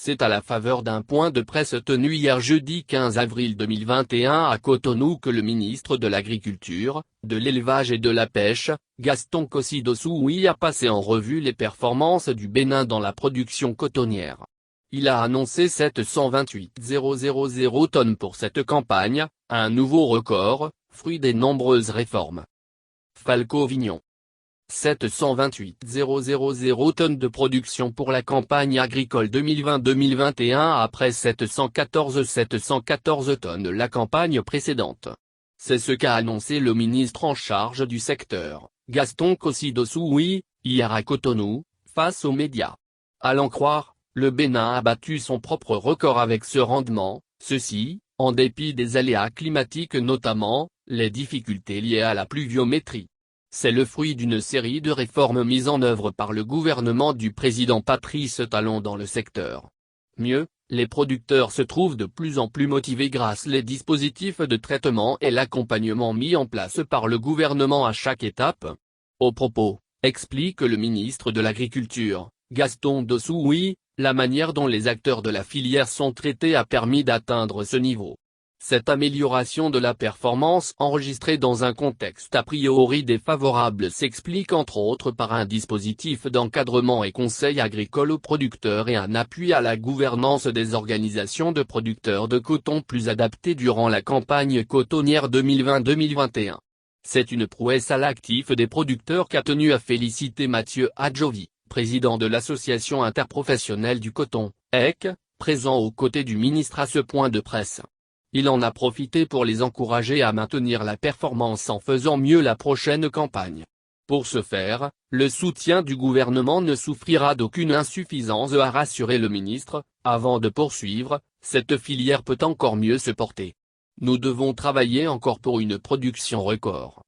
C'est à la faveur d'un point de presse tenu hier jeudi 15 avril 2021 à Cotonou que le ministre de l'Agriculture, de l'Élevage et de la Pêche, Gaston Kossi-Dossoui a passé en revue les performances du Bénin dans la production cotonnière. Il a annoncé 728 000 tonnes pour cette campagne, un nouveau record, fruit des nombreuses réformes. Falco-Vignon. 728 000 tonnes de production pour la campagne agricole 2020-2021 après 714 tonnes la campagne précédente. C'est ce qu'a annoncé le ministre en charge du secteur, Gaston Kossi-Dossoui, hier à Cotonou, face aux médias. À l'en croire, le Bénin a battu son propre record avec ce rendement, ceci, en dépit des aléas climatiques notamment, les difficultés liées à la pluviométrie. C'est le fruit d'une série de réformes mises en œuvre par le gouvernement du président Patrice Talon dans le secteur. Mieux, les producteurs se trouvent de plus en plus motivés grâce les dispositifs de traitement et l'accompagnement mis en place par le gouvernement à chaque étape. Au propos, explique le ministre de l'Agriculture, Gaston Dossoui, la manière dont les acteurs de la filière sont traités a permis d'atteindre ce niveau. Cette amélioration de la performance enregistrée dans un contexte a priori défavorable s'explique entre autres par un dispositif d'encadrement et conseil agricole aux producteurs et un appui à la gouvernance des organisations de producteurs de coton plus adapté durant la campagne cotonnière 2020-2021. C'est une prouesse à l'actif des producteurs qu'a tenu à féliciter Mathieu Adjovi, président de l'Association interprofessionnelle du coton, EC, présent aux côtés du ministre à ce point de presse. Il en a profité pour les encourager à maintenir la performance en faisant mieux la prochaine campagne. Pour ce faire, le soutien du gouvernement ne souffrira d'aucune insuffisance, a rassuré le ministre, avant de poursuivre, cette filière peut encore mieux se porter. Nous devons travailler encore pour une production record.